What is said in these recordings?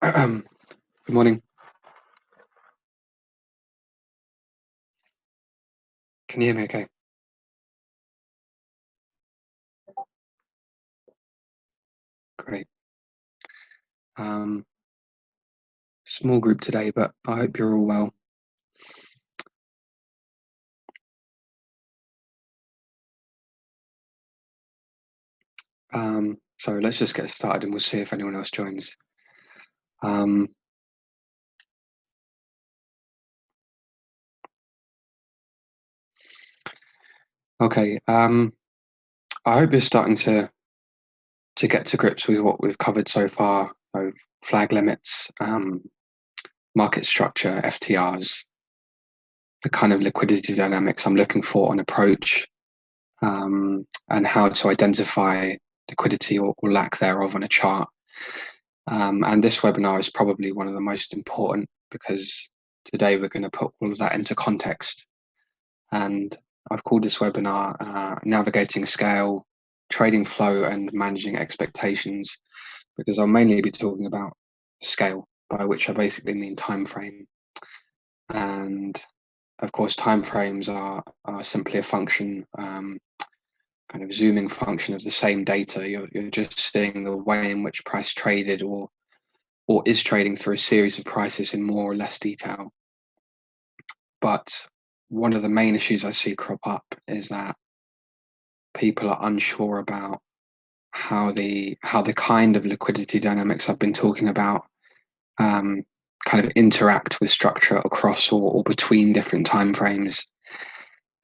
Good morning. Can you hear me okay? Great. Um, Small group today, but I hope you're all well. So let's just get started and we'll see if anyone else joins. Um, okay. I hope you're starting to get to grips with what we've covered so far. So flag limits, market structure, FTRs, the kind of liquidity dynamics I'm looking for on approach, and how to identify liquidity or lack thereof on a chart. And this webinar is probably one of the most important because today we're going to put all of that into context. And I've called this webinar Navigating Scale, Trading Flow and Managing Expectations, because I'll mainly be talking about scale, by which I basically mean time frame. And of course, time frames are simply a function, kind of zooming function of the same data. You're just seeing the way in which price traded or is trading through a series of prices in more or less detail. But one of the main issues I see crop up is that people are unsure about how the kind of liquidity dynamics I've been talking about kind of interact with structure across or between different time frames.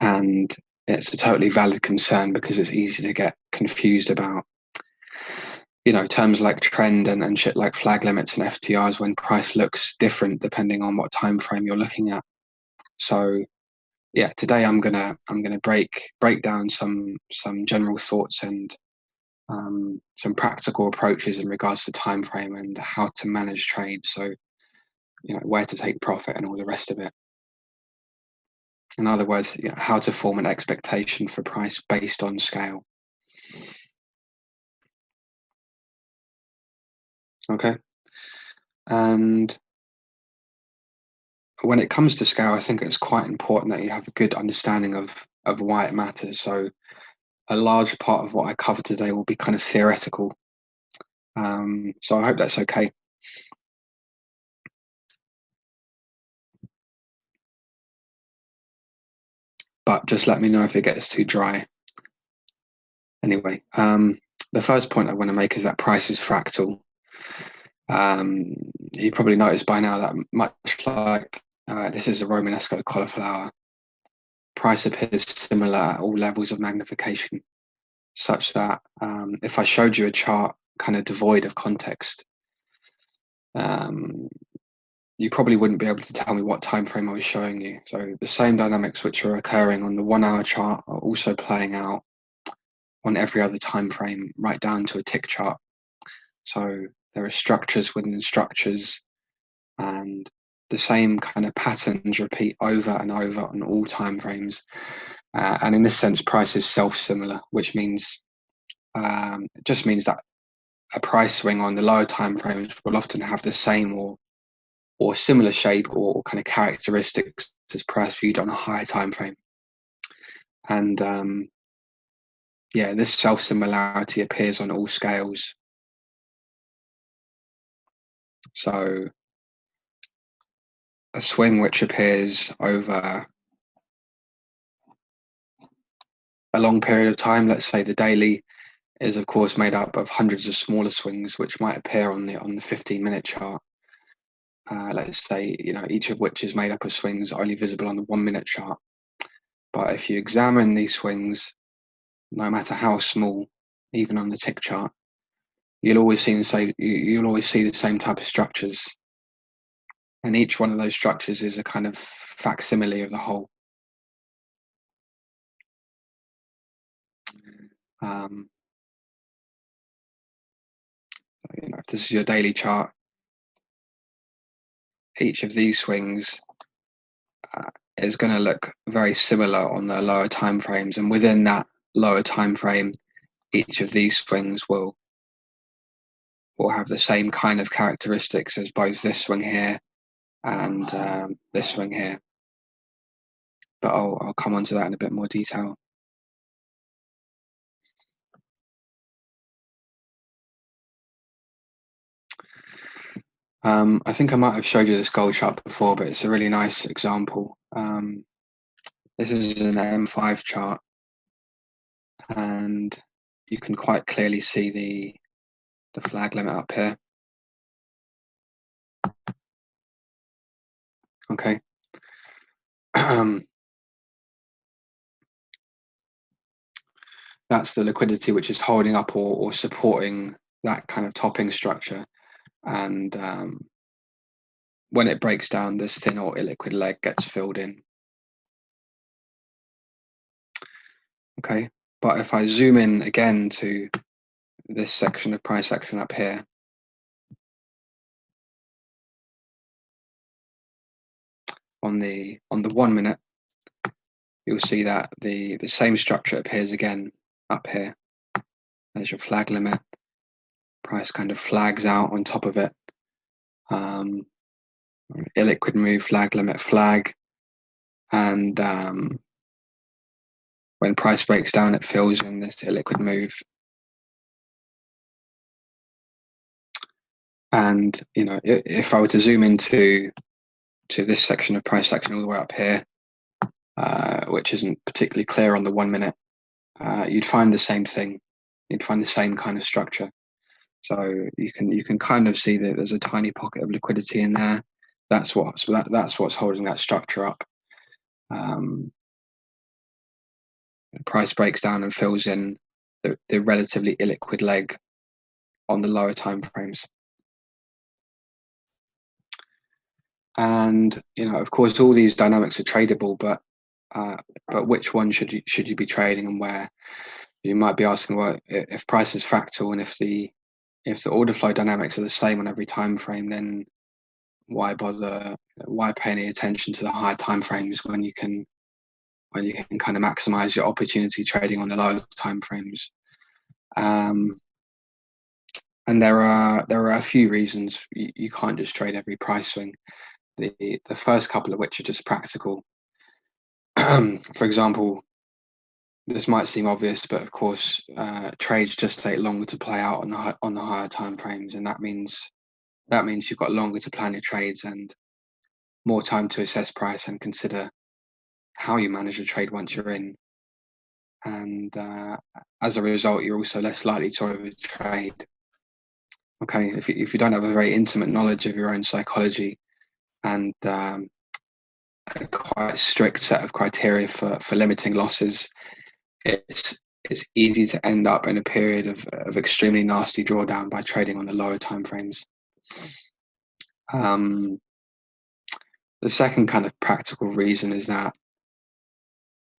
And it's a totally valid concern because it's easy to get confused about terms like trend and shit like flag limits and FTRs when price looks different depending on what time frame you're looking at. So yeah, today I'm gonna break down some general thoughts and some practical approaches in regards to time frame and how to manage trade. So where to take profit and all the rest of it. In other words, how to form an expectation for price based on scale. Okay, and when it comes to scale, I think it's quite important that you have a good understanding of why it matters. So a large part of what I cover today will be kind of theoretical. So I hope that's okay. But just let me know if it gets too dry. Anyway, the first point I want to make is that price is fractal. You probably noticed by now that much like this is a Romanesco cauliflower, price appears similar at all levels of magnification, such that if I showed you a chart kind of devoid of context, you probably wouldn't be able to tell me what time frame I was showing you. So the same dynamics which are occurring on the 1 hour chart are also playing out on every other time frame, right down to a tick chart. So there are structures within structures, and the same kind of patterns repeat over and over on all time frames. And in this sense, price is self-similar, which means it just means that a price swing on the lower time frames will often have the same or similar shape or kind of characteristics as price viewed on a higher time frame. And yeah, this self-similarity appears on all scales. So a swing which appears over a long period of time, let's say the daily, is of course made up of hundreds of smaller swings which might appear on the 15-minute chart. Let's say each of which is made up of swings only visible on the 1-minute chart. But if you examine these swings, no matter how small, even on the tick chart, you'll always see the same type of structures, and each one of those structures is a kind of facsimile of the whole. If this is your daily chart, each of these swings is going to look very similar on the lower time frames, and within that lower time frame, each of these swings will or have the same kind of characteristics as both this swing here and this swing here. But I'll come on to that in a bit more detail. I think I might have showed you this gold chart before, but it's a really nice example. This is an M5 chart, and you can quite clearly see the flag limit up here. Okay. That's the liquidity which is holding up or supporting that kind of topping structure. And when it breaks down, this thin or illiquid leg gets filled in. Okay, but if I zoom in again to this section of price action up here, on the 1 minute, you'll see that the same structure appears again up here. There's your flag limit. Price kind of flags out on top of it. Illiquid move, flag limit, flag, and when price breaks down, it fills in this illiquid move. And you know, if I were to zoom into this section of price action all the way up here, which isn't particularly clear on the 1 minute, you'd find the same thing. You'd find the same kind of structure. So you can kind of see that there's a tiny pocket of liquidity in there. That's what's holding that structure up. Price breaks down and fills in the relatively illiquid leg on the lower time frames. And you know, of course, all these dynamics are tradable, but which one should you be trading and where? You might be asking, well, if price is fractal and if the order flow dynamics are the same on every time frame, then why bother? Why pay any attention to the higher time frames when you can kind of maximize your opportunity trading on the lower time frames? And there are a few reasons you can't just trade every price swing. The first couple of which are just practical. For example, this might seem obvious, but of course, trades just take longer to play out on the higher time frames, and that means you've got longer to plan your trades and more time to assess price and consider how you manage a trade once you're in. And as a result, you're also less likely to overtrade. Okay, if you don't have a very intimate knowledge of your own psychology and a quite strict set of criteria for limiting losses, it's easy to end up in a period of extremely nasty drawdown by trading on the lower time frames. The second kind of practical reason is that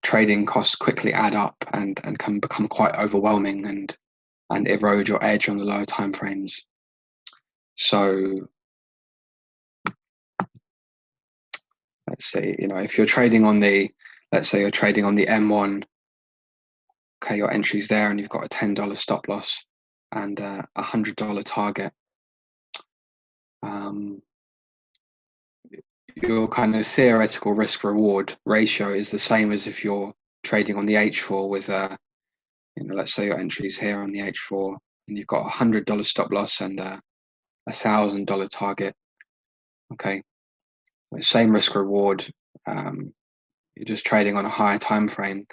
trading costs quickly add up and can become quite overwhelming and erode your edge on the lower time frames. So let's say, you know, if you're trading on let's say you're trading on the M1, okay, your entry's there and you've got a $10 stop loss and a $100 target. Your kind of theoretical risk reward ratio is the same as if you're trading on the H4 with you know, let's say your entry's here on the H4 and you've got a $100 stop loss and a $1,000 target. Okay, same risk reward. You're just trading on a higher time frame.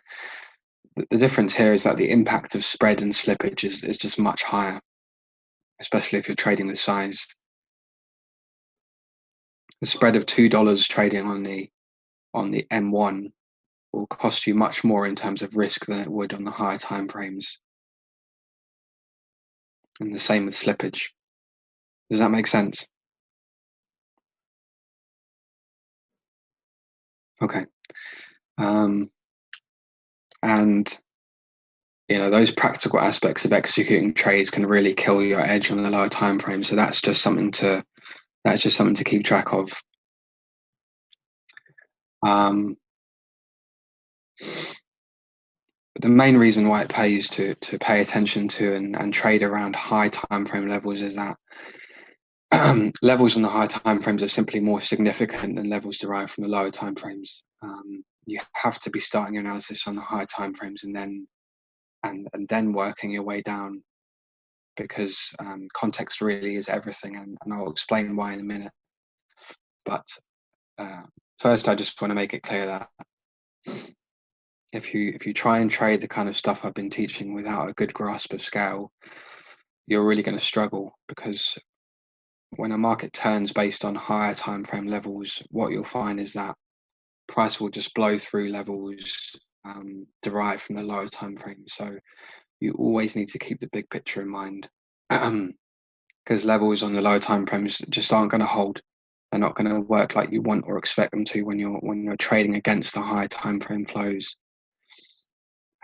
The difference here is that the impact of spread and slippage is just much higher, especially if you're trading with size. The spread of $2 trading on the M1 will cost you much more in terms of risk than it would on the higher time frames. And the same with slippage. Does that make sense? Okay. And you know, those practical aspects of executing trades can really kill your edge on the lower time frame. So that's just something to keep track of. the main reason why it pays to pay attention to and trade around high time frame levels is that levels on the higher time frames are simply more significant than levels derived from the lower time frames. You have to be starting your analysis on the higher time frames and then working your way down, because context really is everything, and I'll explain why in a minute. But first, I just want to make it clear that if you try and trade the kind of stuff I've been teaching without a good grasp of scale, you're really going to struggle, because when a market turns based on higher time frame levels, what you'll find is that price will just blow through levels derived from the lower time frame. So you always need to keep the big picture in mind, because levels on the lower time frames just aren't going to hold. They're not going to work like you want or expect them to when you're trading against the high time frame flows.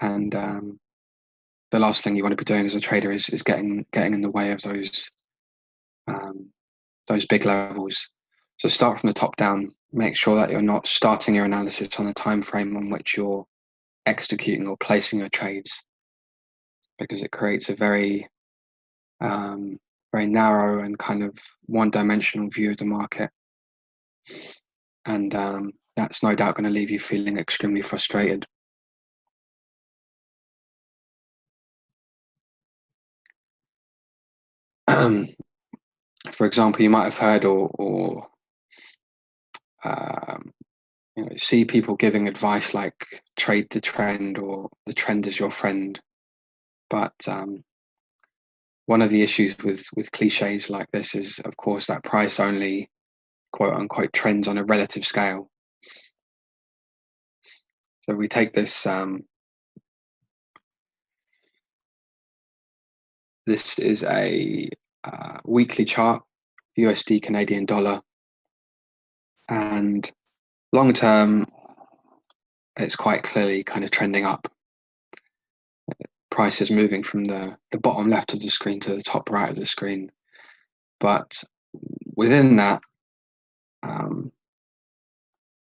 And the last thing you want to be doing as a trader is getting in the way of those big levels. So start from the top down. Make sure that you're not starting your analysis on the time frame on which you're executing or placing your trades, because it creates a very very narrow and kind of one-dimensional view of the market, and that's no doubt going to leave you feeling extremely frustrated. For example, you might have heard or see people giving advice like trade the trend or the trend is your friend. But one of the issues with cliches like this is, of course, that price only quote unquote trends on a relative scale. So we take this this is a weekly chart, USD Canadian dollar, and long term it's quite clearly kind of trending up. Price is moving from the bottom left of the screen to the top right of the screen, but within that,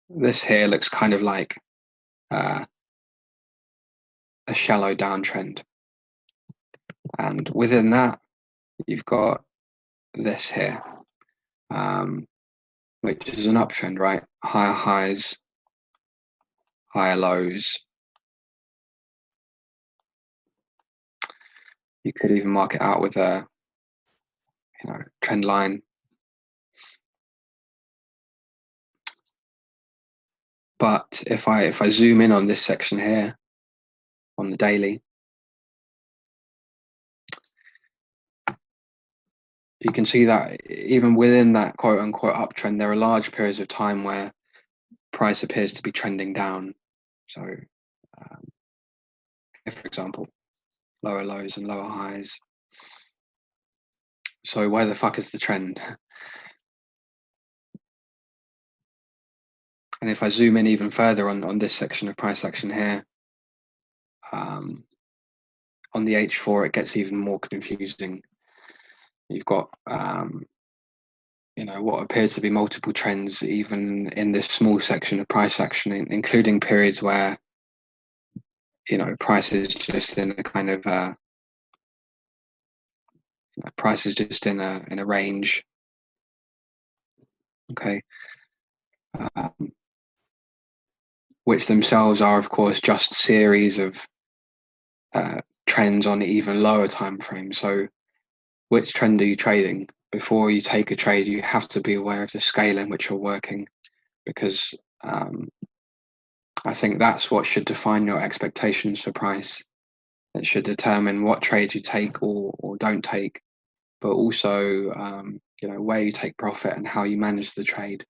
this here looks kind of like a shallow downtrend, and within that you've got this here, which is an uptrend, right? Higher highs, higher lows. You could even mark it out with a trend line. But if I zoom in on this section here on the daily, you can see that even within that quote unquote uptrend, there are large periods of time where price appears to be trending down. So if, for example, lower lows and lower highs. So where the fuck is the trend? And if I zoom in even further on this section of price action here, on the H4, it gets even more confusing. You've got what appears to be multiple trends even in this small section of price action, including periods where price is just in a kind of price is just in a range. Okay, which themselves are, of course, just series of trends on even lower time frames. So which trend are you trading? Before you take a trade, you have to be aware of the scale in which you're working, because I think that's what should define your expectations for price. It should determine what trade you take or don't take, but also where you take profit and how you manage the trade.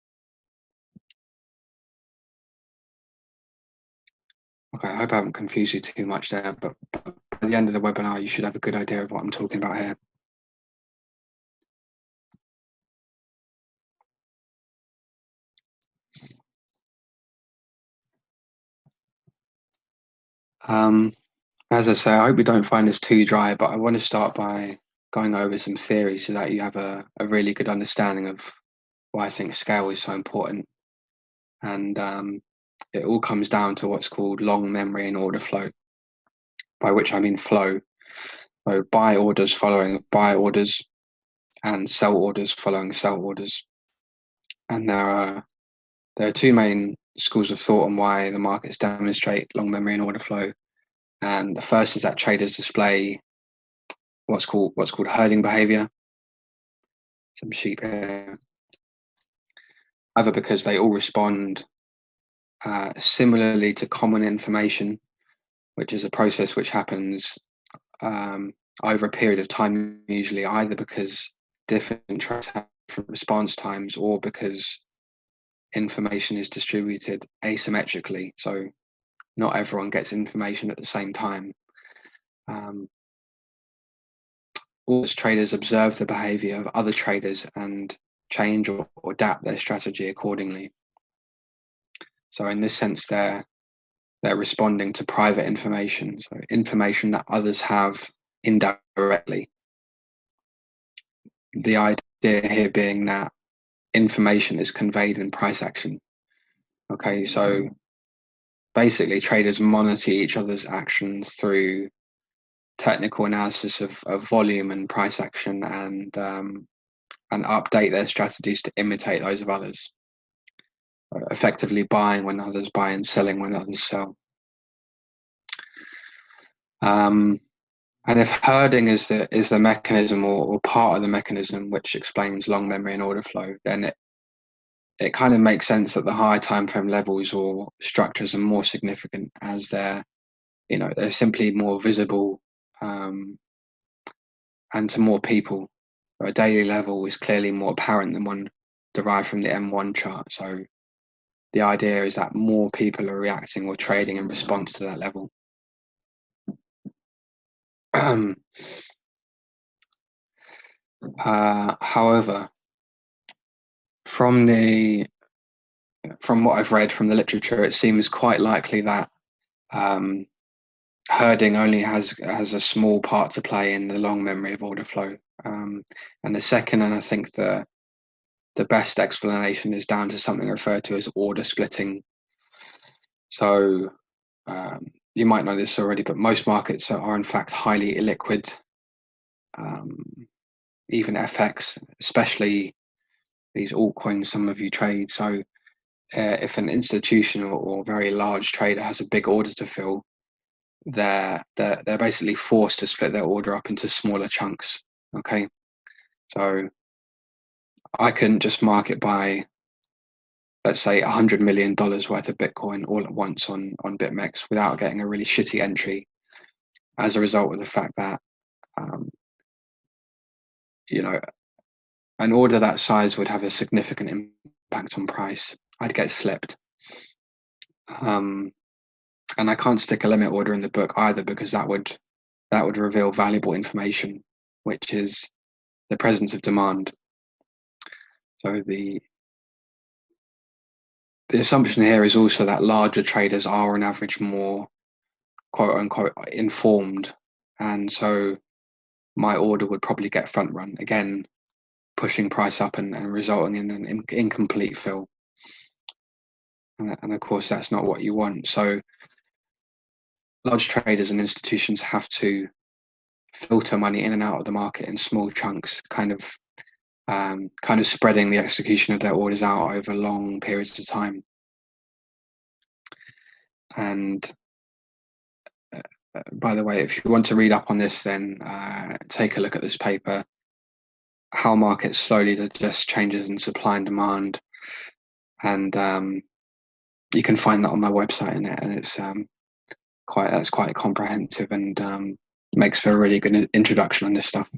Okay, I hope I haven't confused you too much there, but by the end of the webinar, you should have a good idea of what I'm talking about here. As I say, I hope we don't find this too dry, but I want to start by going over some theories so that you have a really good understanding of why I think scale is so important. And it all comes down to what's called long memory and order flow. by which I mean flow. So buy orders following buy orders and sell orders following sell orders. And there are two main schools of thought on why the markets demonstrate long memory and order flow. And the first is that traders display what's called herding behavior. Some sheep here. Either because they all respond similarly to common information, which is a process which happens over a period of time, usually either because different trades have different response times or because information is distributed asymmetrically. So not everyone gets information at the same time. All traders observe the behavior of other traders and change or adapt their strategy accordingly. So in this sense, they're responding to private information, so information that others have indirectly. The idea here being that information is conveyed in price action. Okay, so basically traders monitor each other's actions through technical analysis of volume and price action and update their strategies to imitate those of others, effectively buying when others buy and selling when others sell. And if herding is the mechanism or part of the mechanism which explains long memory and order flow, then it kind of makes sense that the higher time frame levels or structures are more significant as they're simply more visible and to more people. A daily level is clearly more apparent than one derived from the M1 chart. So the idea is that more people are reacting or trading in response to that level. However, from what I've read from the literature, it seems quite likely that herding only has a small part to play in the long memory of order flow. And the second, and I think the best explanation, is down to something referred to as order splitting. So you might know this already, but most markets are in fact highly illiquid. Even FX, especially these altcoins some of you trade. So if an institution or very large trader has a big order to fill, they're basically forced to split their order up into smaller chunks. Okay, so I couldn't just market buy, let's say, $100 million worth of Bitcoin all at once on BitMEX without getting a really shitty entry, as a result of the fact that an order that size would have a significant impact on price. I'd get slipped. And I can't stick a limit order in the book either, because that would reveal valuable information, which is the presence of demand. So the assumption here is also that larger traders are on average more quote unquote informed, and so my order would probably get front run, again pushing price up and resulting in an incomplete fill. And of course that's not what you want. So large traders and institutions have to filter money in and out of the market in small chunks, kind of spreading the execution of their orders out over long periods of time. And by the way, if you want to read up on this, then take a look at this paper, How Markets Slowly Digest Changes in Supply and Demand. And you can find that on my website, and it's quite comprehensive and makes for a really good introduction on this stuff.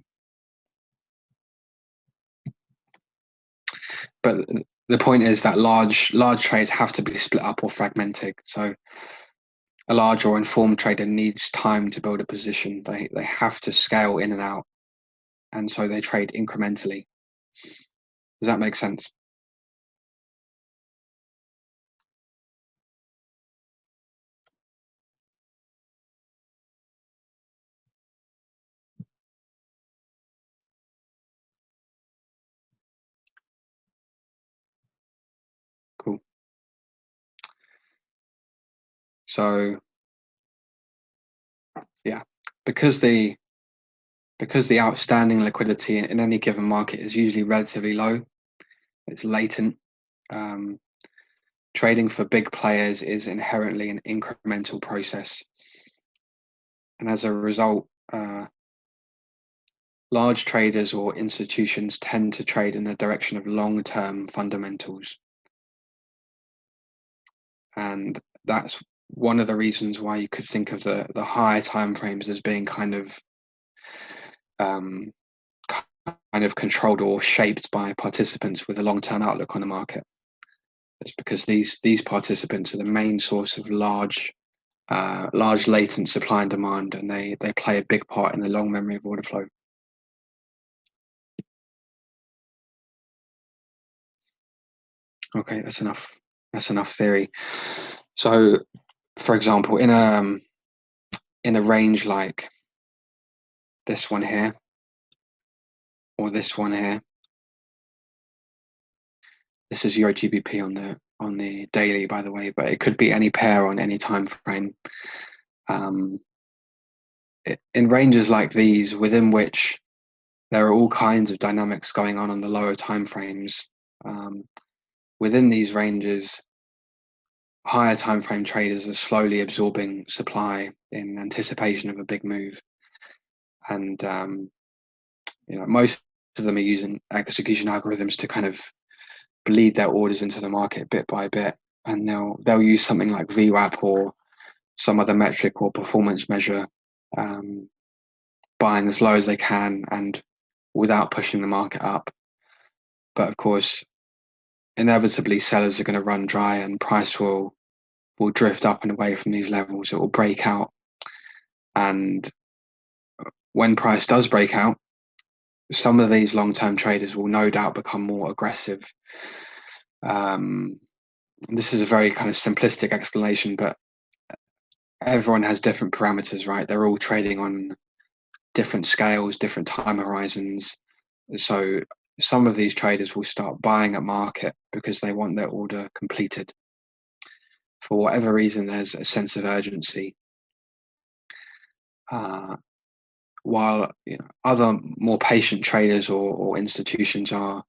But the point is that large trades have to be split up or fragmented. So a large or informed trader needs time to build a position. They have to scale in and out, and so they trade incrementally. Does that make sense? Cool. So yeah, because the outstanding liquidity in any given market is usually relatively low, it's latent. Um, Trading for big players is inherently an incremental process, and as a result, large traders or institutions tend to trade in the direction of long-term fundamentals, and that's one of the reasons why you could think of the higher time frames as being um, kind of controlled or shaped by participants with a long-term outlook on the market. It's because these participants are the main source of large latent supply and demand, and they play a big part in the long memory of order flow. Okay, that's enough. That's enough theory. So, for example, in a range like this one here or this one here, this is Euro GBP on the daily, by the way, but it could be any pair on any time frame. In ranges like these, within which there are all kinds of dynamics going on the lower time frames, within these ranges, higher time frame traders are slowly absorbing supply in anticipation of a big move, and most of them are using execution algorithms to kind of bleed their orders into the market bit by bit, and they'll use something like VWAP or some other metric or performance measure, buying as low as they can and without pushing the market up. But of course, inevitably sellers are going to run dry and price will drift up and away from these levels. It will break out, and when price does break out, some of these long-term traders will no doubt become more aggressive. This is a very kind of simplistic explanation, but everyone has different parameters, right? They're all trading on different scales, different time horizons. So some of these traders will start buying at market because they want their order completed. For whatever reason, there's a sense of urgency. While other more patient traders or institutions are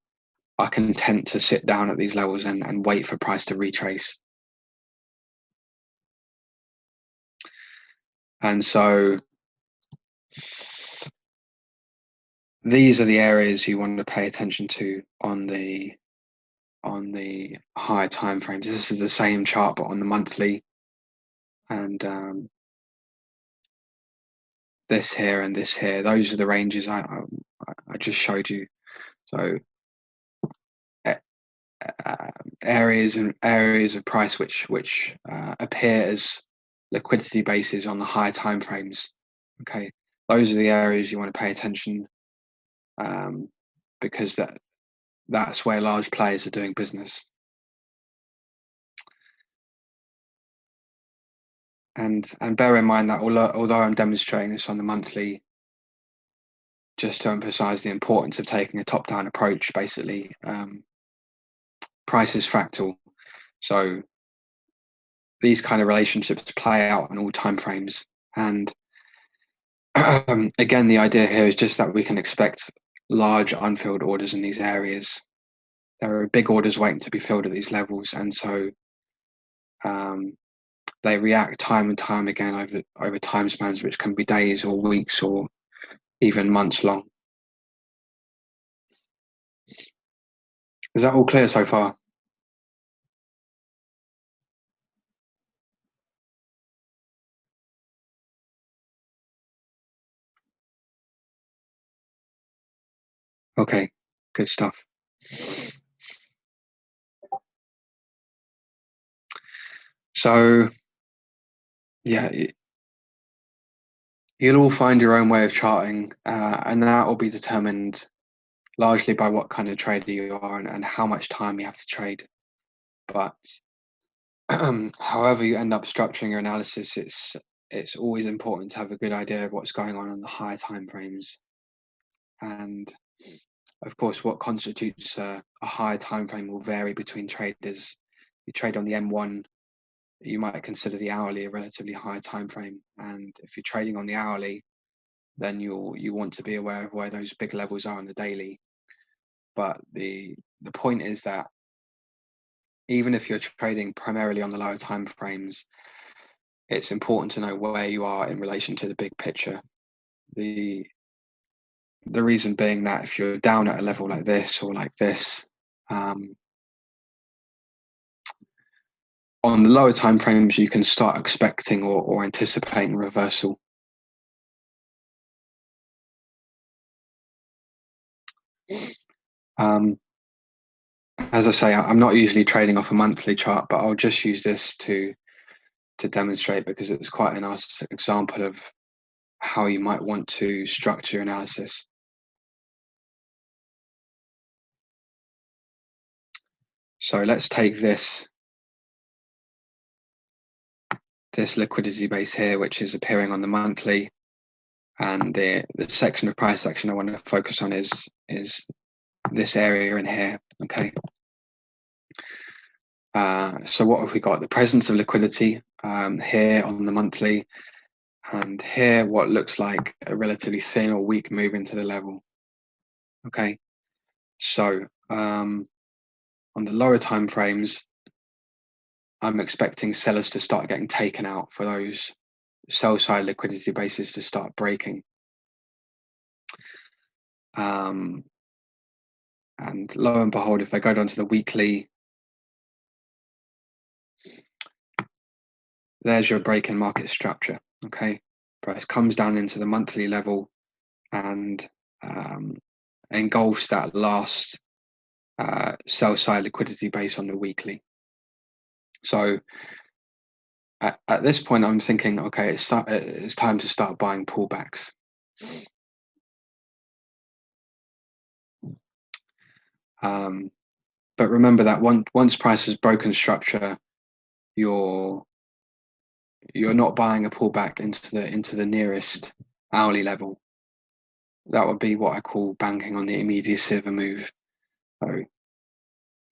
content to sit down at these levels and wait for price to retrace. And so these are the areas you want to pay attention to on the higher time frames. This is the same chart but on the monthly, and this here and this here, those are the ranges I just showed you. So areas of price which appear as liquidity bases on the higher time frames. Okay, those are the areas you want to pay attention, because that's where large players are doing business. And bear in mind that although I'm demonstrating this on the monthly, just to emphasize the importance of taking a top-down approach, basically, price is fractal. So these kind of relationships play out on all time frames. And again, the idea here is just that we can expect large unfilled orders in these areas. There are big orders waiting to be filled at these levels, and so they react time and time again over time spans, which can be days or weeks or even months long. Is that all clear so far? Okay, good stuff. So, yeah, you'll all find your own way of charting, and that will be determined largely by what kind of trader you are and how much time you have to trade. But however you end up structuring your analysis, it's always important to have a good idea of what's going on the higher time frames. And of course, what constitutes a higher time frame will vary between traders. You trade on the M1, you might consider the hourly a relatively high time frame. And if you're trading on the hourly, then you want to be aware of where those big levels are on the daily. But the point is that even if you're trading primarily on the lower time frames, it's important to know where you are in relation to the big picture. The reason being that if you're down at a level like this or like this, on the lower time frames, you can start expecting or anticipating reversal. As I say, I'm not usually trading off a monthly chart, but I'll just use this to demonstrate because it's quite a nice example of how you might want to structure your analysis. So let's take this liquidity base here, which is appearing on the monthly, and the section of price action I want to focus on is this area in here. Okay. So what have we got? The presence of liquidity here on the monthly, and here what looks like a relatively thin or weak move into the level. Okay, so on the lower time frames, I'm expecting sellers to start getting taken out for those sell side liquidity bases to start breaking. And lo and behold, if I go down to the weekly, there's your break in market structure. Okay, price comes down into the monthly level and engulfs that last sell side liquidity base on the weekly. So at this point, I'm thinking, okay, it's time to start buying pullbacks. But remember that once price has broken structure, you're not buying a pullback into the nearest hourly level. That would be what I call banking on the immediacy of a move. So,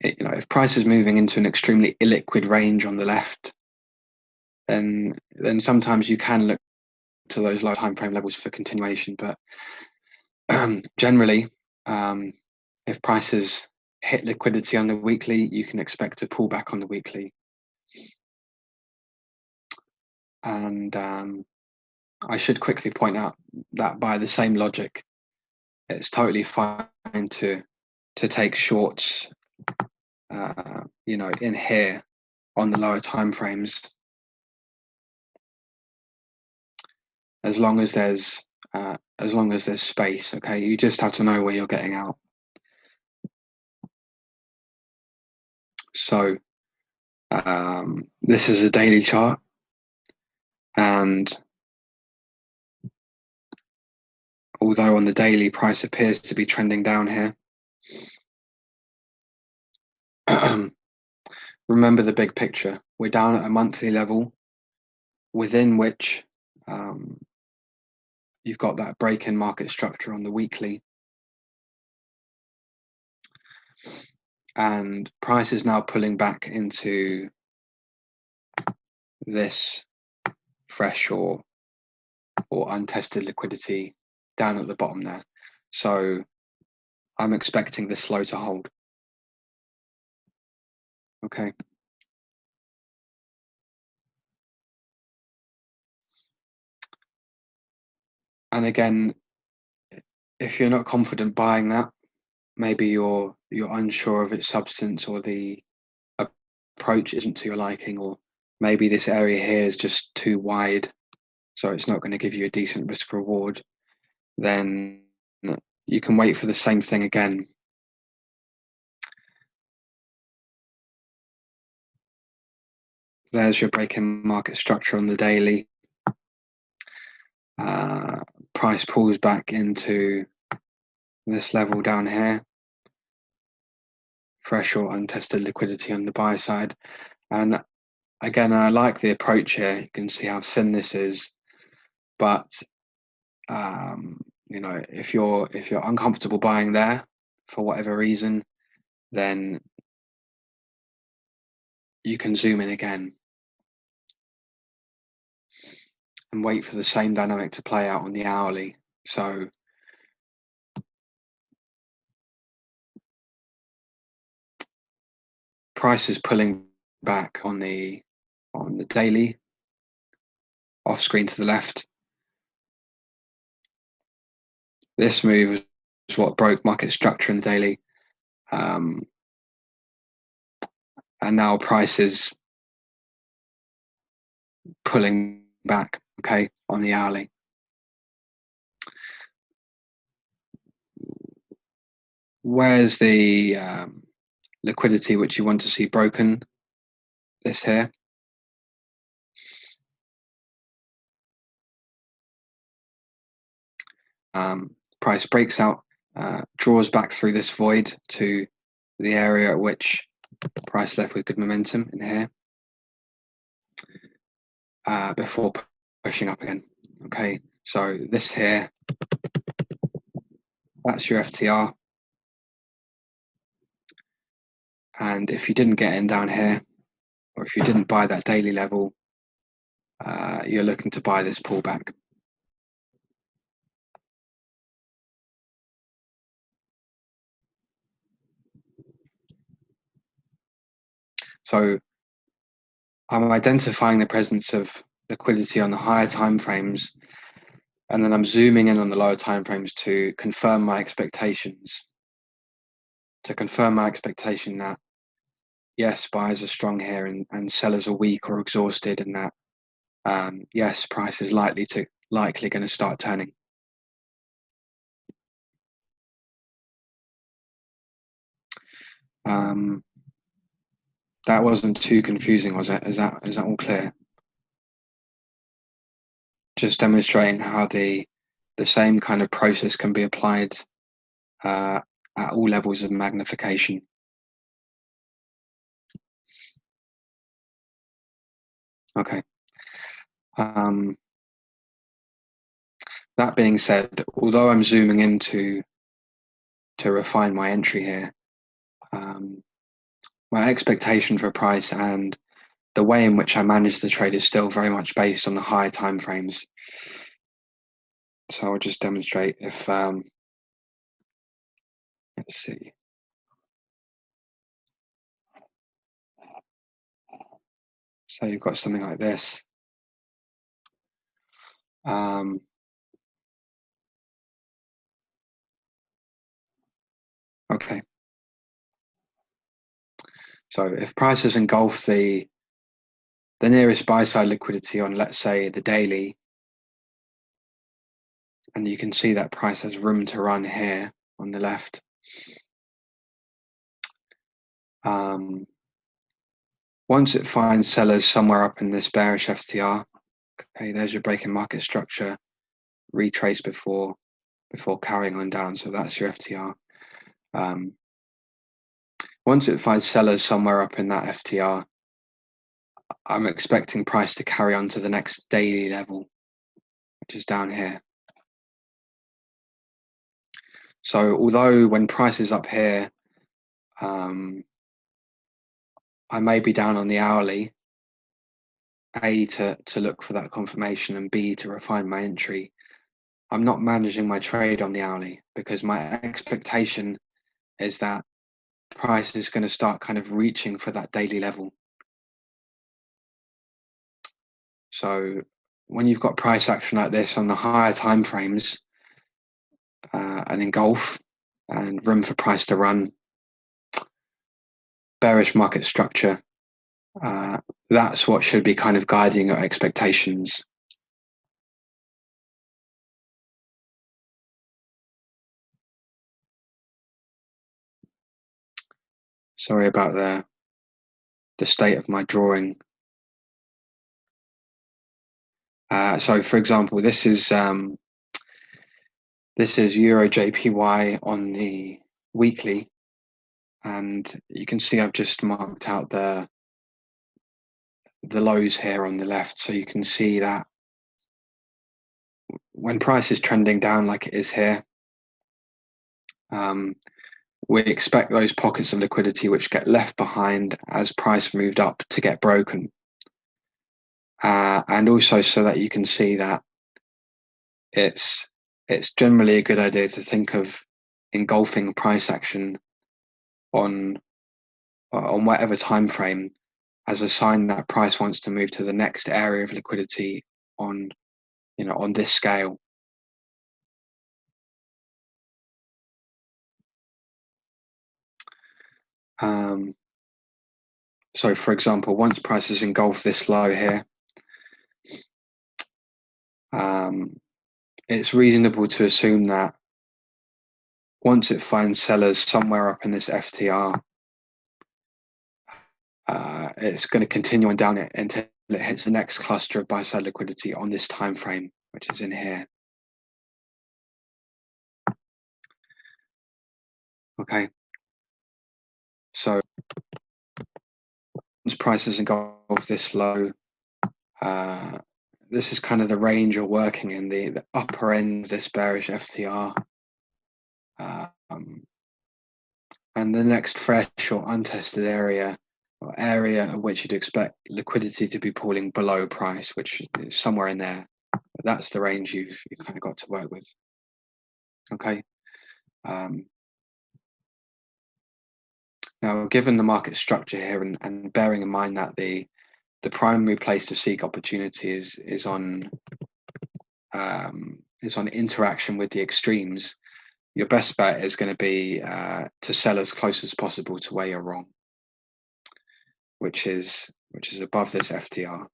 if price is moving into an extremely illiquid range on the left, then sometimes you can look to those low time frame levels for continuation. But generally, if prices hit liquidity on the weekly, you can expect a pullback on the weekly. And I should quickly point out that by the same logic, it's totally fine to take shorts, in here on the lower time frames, as long as there's space. Okay, you just have to know where you're getting out. So this is a daily chart, and although on the daily price appears to be trending down here, remember the big picture. We're down at a monthly level within which you've got that break in market structure on the weekly, and price is now pulling back into this fresh or untested liquidity down at the bottom there. So I'm expecting this low to hold. Okay. And again, if you're not confident buying that, maybe you're unsure of its substance, or the approach isn't to your liking, or maybe this area here is just too wide, so it's not going to give you a decent risk reward, then you can wait for the same thing again. There's your break-in market structure on the daily. Price pulls back into this level down here. Fresh or untested liquidity on the buy side. And again, I like the approach here. You can see how thin this is. But if you're uncomfortable buying there for whatever reason, then you can zoom in again. and wait for the same dynamic to play out on the hourly. So price is pulling back on the daily, off screen to the left. This move is what broke market structure in the daily. And now price is pulling back, okay, on the hourly. Where's the liquidity which you want to see broken? This here. Price breaks out, draws back through this void to the area at which price left with good momentum in here, before pushing up again. Okay, so this here, that's your FTR. And if you didn't get in down here, or if you didn't buy that daily level, you're looking to buy this pullback. So I'm identifying the presence of liquidity on the higher time frames, and then I'm zooming in on the lower time frames to confirm my expectations. To confirm my expectation that yes, buyers are strong here and sellers are weak or exhausted, and that yes, price is likely going to start turning. That wasn't too confusing, was it? Is that all clear? Just demonstrating how the same kind of process can be applied at all levels of magnification. Okay. That being said, although I'm zooming in to refine my entry here, my expectation for price and the way in which I manage the trade is still very much based on the higher time frames. So I'll just demonstrate if, let's see. So you've got something like this. Okay. So if prices engulf the nearest buy side liquidity on, let's say, the daily, and you can see that price has room to run here on the left. Once it finds sellers somewhere up in this bearish FTR, okay, there's your break in market structure, retrace before carrying on down. So that's your FTR. Once it finds sellers somewhere up in that FTR, I'm expecting price to carry on to the next daily level, which is down here. So although when price is up here, I may be down on the hourly, A, to look for that confirmation, and B, to refine my entry, I'm not managing my trade on the hourly because my expectation is that price is going to start kind of reaching for that daily level. So when you've got price action like this on the higher time frames, and engulf and room for price to run, bearish market structure, that's what should be kind of guiding your expectations. Sorry about the state of my drawing. So for example, this is Euro JPY on the weekly, and you can see I've just marked out the lows here on the left. So you can see that when price is trending down like it is here, we expect those pockets of liquidity which get left behind as price moved up to get broken. and also so that you can see that it's generally a good idea to think of engulfing price action on whatever time frame as a sign that price wants to move to the next area of liquidity on on this scale. So for example, once prices engulf this low here, it's reasonable to assume that once it finds sellers somewhere up in this FTR, it's going to continue on down it until it hits the next cluster of buy side liquidity on this time frame, which is in here. Okay, so once prices engulf this low, this is kind of the range you're working in, the upper end of this bearish FTR. And the next fresh or untested area, or area at which you'd expect liquidity to be pooling below price, which is somewhere in there. That's the range you've kind of got to work with. Okay. Now, given the market structure here, and bearing in mind that the primary place to seek opportunity is on interaction with the extremes, your best bet is going to be to sell as close as possible to where you're wrong, which is above this FTR,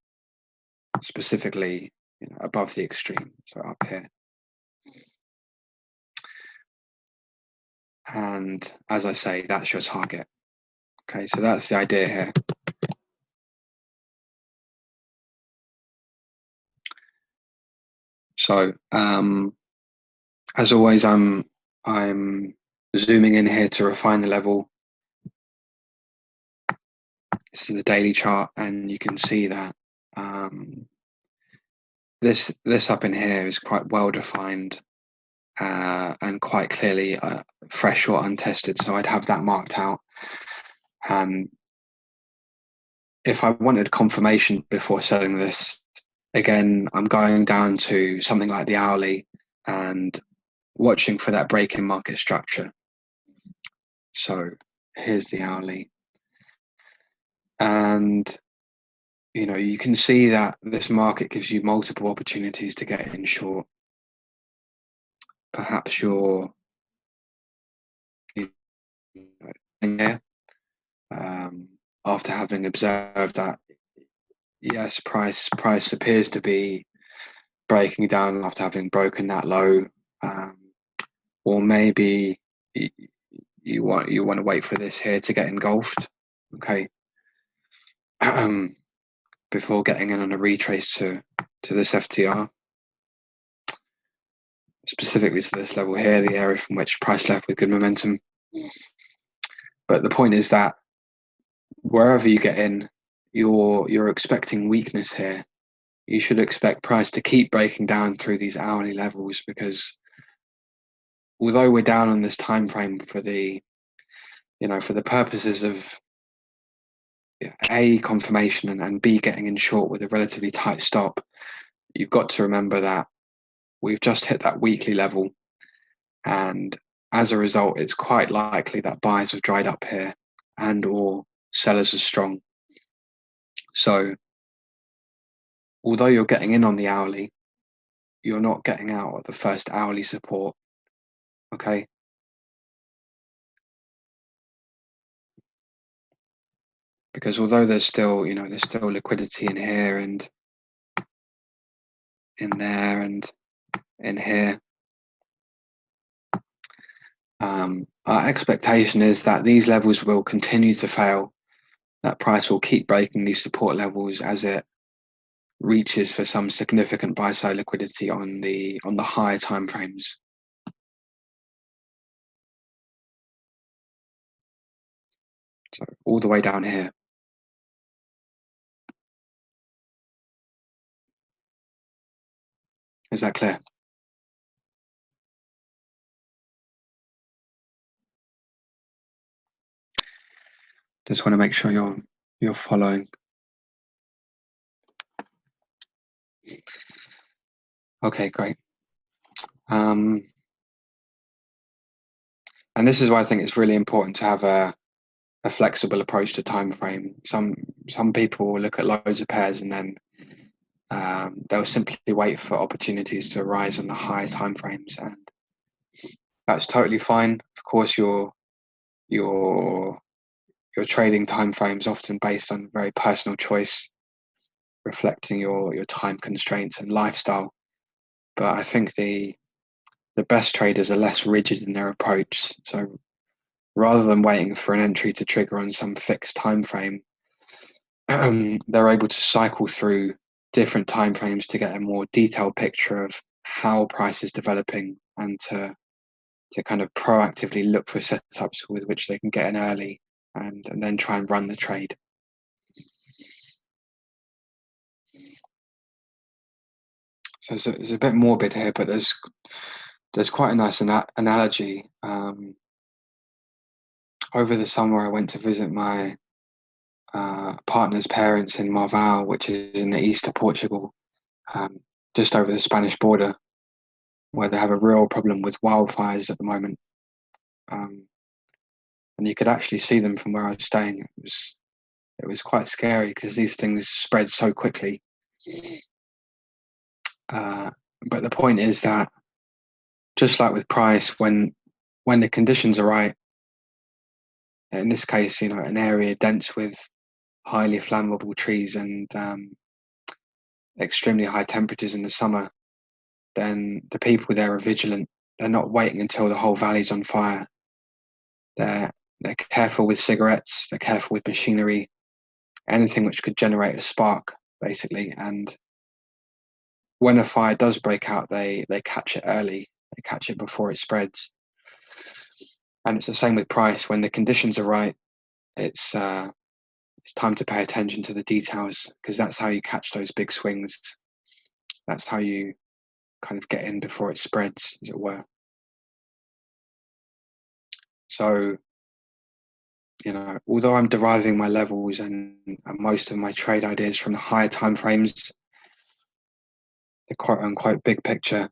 specifically above the extreme, so up here. And as I say, that's your target. Okay, so that's the idea here. So as always, I'm zooming in here to refine the level. This is the daily chart, and you can see that this up in here is quite well defined and quite clearly fresh or untested. So I'd have that marked out. If I wanted confirmation before selling this, again, I'm going down to something like the hourly and watching for that break in market structure. So here's the hourly. And, you can see that this market gives you multiple opportunities to get in short. Perhaps you're in here after having observed that, yes, price appears to be breaking down after having broken that low, or maybe you want to wait for this here to get engulfed, okay, before getting in on a retrace to this FTR, specifically to this level here, the area from which price left with good momentum. But the point is that wherever you get in, you're expecting weakness here. You should expect price to keep breaking down through these hourly levels, because although we're down on this time frame for the for the purposes of A, confirmation, and B, getting in short with a relatively tight stop, you've got to remember that we've just hit that weekly level, and as a result, it's quite likely that buyers have dried up here and or sellers are strong. So although you're getting in on the hourly, you're not getting out at the first hourly support, okay? Because although there's still liquidity in here and in there and in here, our expectation is that these levels will continue to fail, that price will keep breaking these support levels as it reaches for some significant buy side liquidity on the higher time frames. So all the way down here. Is that clear? Just want to make sure you're following. Okay, great. And this is why I think it's really important to have a flexible approach to time frame. Some people will look at loads of pairs and then they'll simply wait for opportunities to arise on the higher time frames, and that's totally fine. Of course, your your trading time frames often based on very personal choice, reflecting your time constraints and lifestyle. But I think the best traders are less rigid in their approach. So rather than waiting for an entry to trigger on some fixed time frame, they're able to cycle through different time frames to get a more detailed picture of how price is developing, and to kind of proactively look for setups with which they can get in early, and then try and run the trade. So it's a bit morbid here, but there's quite a nice analogy. Over the summer, I went to visit my partner's parents in Marval, which is in the east of Portugal, just over the Spanish border, where they have a real problem with wildfires at the moment. And you could actually see them from where I was staying. It was quite scary because these things spread so quickly. But the point is that, just like with price, when the conditions are right, in this case, an area dense with highly flammable trees and extremely high temperatures in the summer, then the people there are vigilant. They're not waiting until the whole valley's on fire. They're careful with cigarettes. They're careful with machinery, anything which could generate a spark, basically. And when a fire does break out, they catch it early. They catch it before it spreads. And it's the same with price. When the conditions are right, it's time to pay attention to the details, because that's how you catch those big swings. That's how you kind of get in before it spreads, as it were. So, although I'm deriving my levels and most of my trade ideas from the higher time frames, the quote unquote big picture,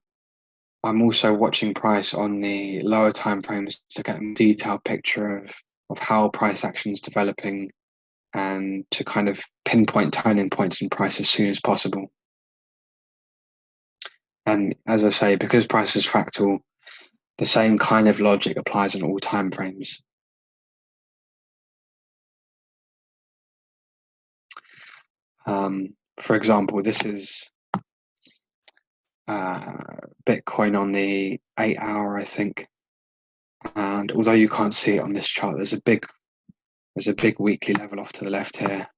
I'm also watching price on the lower time frames to get a detailed picture of how price action is developing, and to kind of pinpoint turning points in price as soon as possible. And as I say, because price is fractal, the same kind of logic applies on all time frames. For example, this is Bitcoin on the 8 hour, I think. And although you can't see it on this chart, there's a big weekly level off to the left here.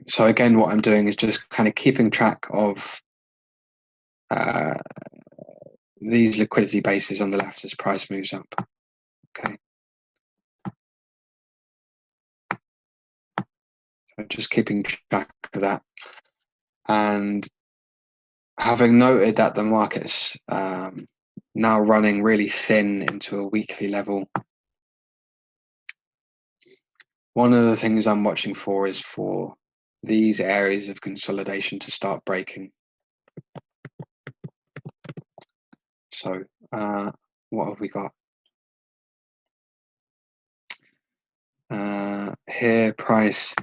So again, what I'm doing is just kind of keeping track of these liquidity bases on the left as price moves up. Okay. So just keeping track of that. And having noted that the market's now running really thin into a weekly level, one of the things I'm watching for is for these areas of consolidation to start breaking. So what have we got? Here, price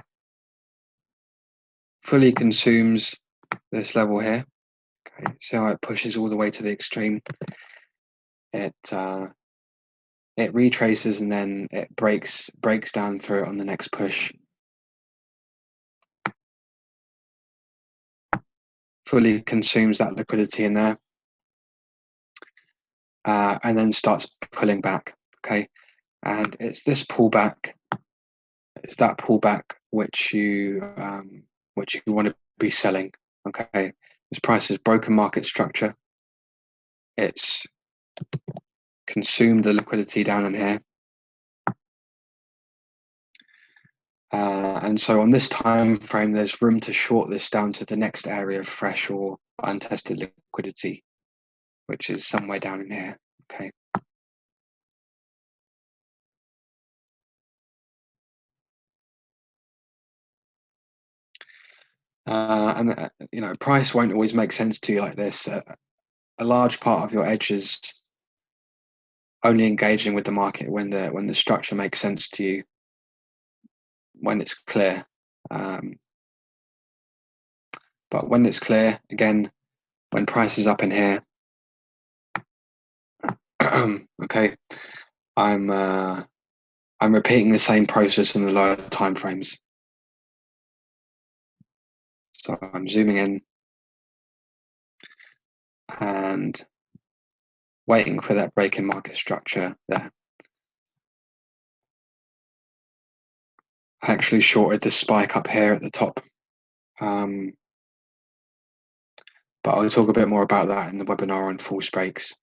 fully consumes this level here. Okay, see how it pushes all the way to the extreme. It retraces and then it breaks down through it on the next push. Fully consumes that liquidity in there, and then starts pulling back. Okay, and it's this pullback. It's that pullback which you want to be selling. Okay, this price has broken market structure. It's consumed the liquidity down in here. And so on this time frame, there's room to short this down to the next area of fresh or untested liquidity, which is somewhere down in here. Okay. And price won't always make sense to you like this. A large part of your edge is only engaging with the market when the structure makes sense to you, when it's clear. But when it's clear, again, when price is up in here, okay, I'm repeating the same process in the lower time frames. So I'm zooming in and waiting for that break in market structure there. I actually shorted the spike up here at the top. But I'll talk a bit more about that in the webinar on false breaks,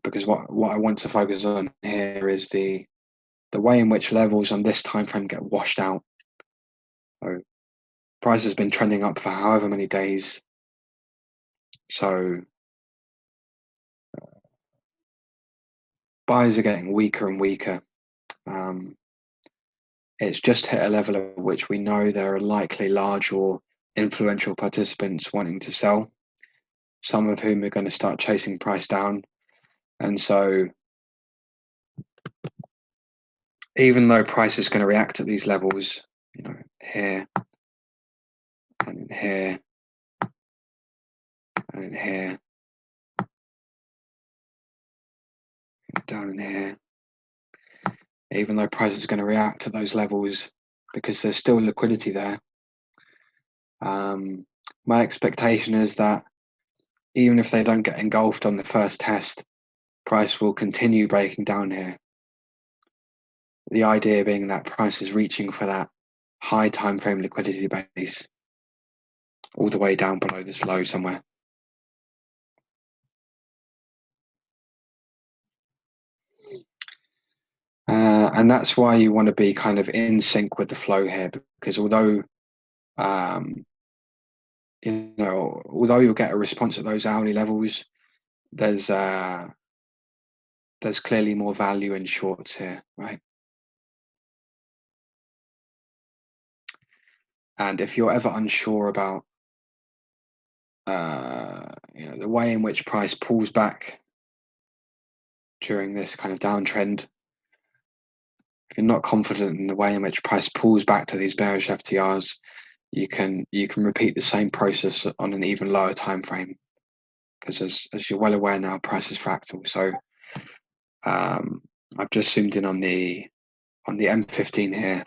because what I want to focus on here is the way in which levels on this time frame get washed out. So price has been trending up for however many days. So buyers are getting weaker and weaker. It's just hit a level at which we know there are likely large or influential participants wanting to sell, some of whom are going to start chasing price down. And so even though price is going to react at these levels, here and in here and in here, down in here, even though price is going to react to those levels because there's still liquidity there, my expectation is that even if they don't get engulfed on the first test, price will continue breaking down here. The idea being that price is reaching for that high time frame liquidity base all the way down below this low somewhere. And that's why you want to be kind of in sync with the flow here, because although you'll get a response at those hourly levels, there's clearly more value in shorts here, right? And if you're ever unsure about the way in which price pulls back during this kind of downtrend, if you're not confident in the way in which price pulls back to these bearish FTRs, you can repeat the same process on an even lower time frame, because as you're well aware now, price is fractal. So I've just zoomed in on the M15 here,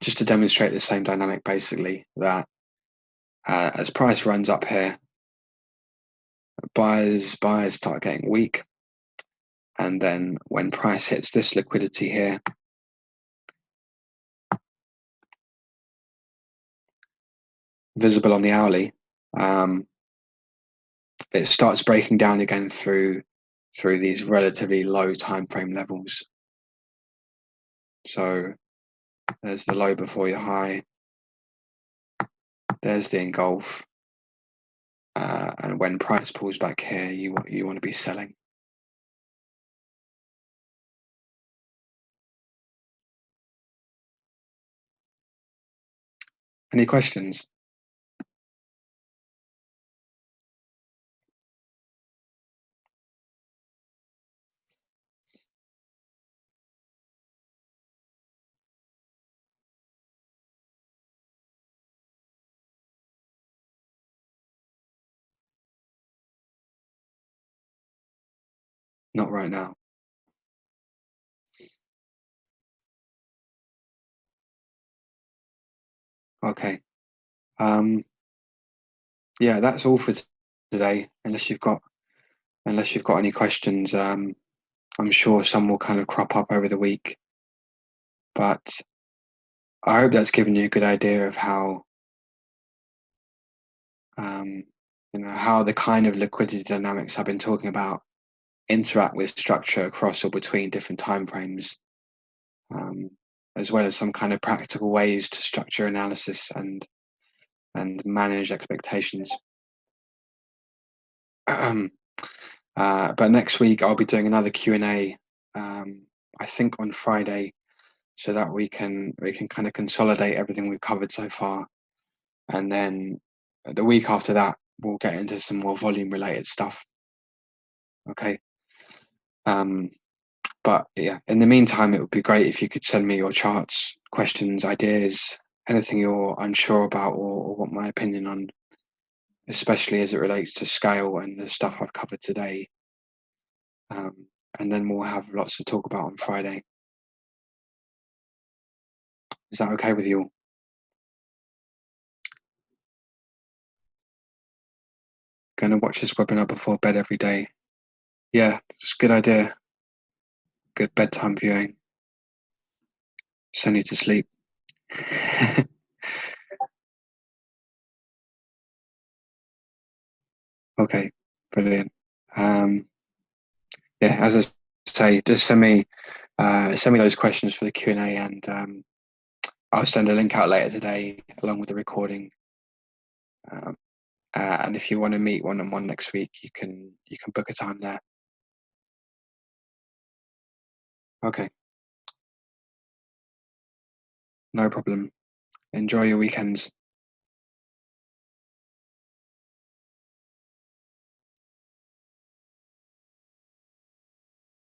just to demonstrate the same dynamic, basically, that as price runs up here, buyers start getting weak, and then when price hits this liquidity here, visible on the hourly, it starts breaking down again through these relatively low time frame levels. So there's the low before your high, there's the engulf, and when price pulls back here, you want to be selling. Any questions? Not right now. Okay. Yeah, that's all for today. Unless you've got any questions, I'm sure some will kind of crop up over the week. But I hope that's given you a good idea of how how the kind of liquidity dynamics I've been talking about interact with structure across or between different time frames, as well as some kind of practical ways to structure analysis and manage expectations. But next week I'll be doing another Q&A, I think on Friday, so that we can kind of consolidate everything we've covered so far, and then the week after that we'll get into some more volume related stuff. Okay. Um, but yeah, in the meantime, it would be great if you could send me your charts, questions, ideas, anything you're unsure about or want my opinion on, especially as it relates to scale and the stuff I've covered today. Um, and then we'll have lots to talk about on Friday. Is that okay with you? Going to watch this webinar before bed every day. Yeah, it's a good idea. Good bedtime viewing. Send you to sleep. Okay, brilliant. Yeah, as I say, just send me those questions for the Q&A, and I'll send a link out later today along with the recording. Um, and if you want to meet one on one next week, you can book a time there. Okay, no problem. Enjoy your weekends.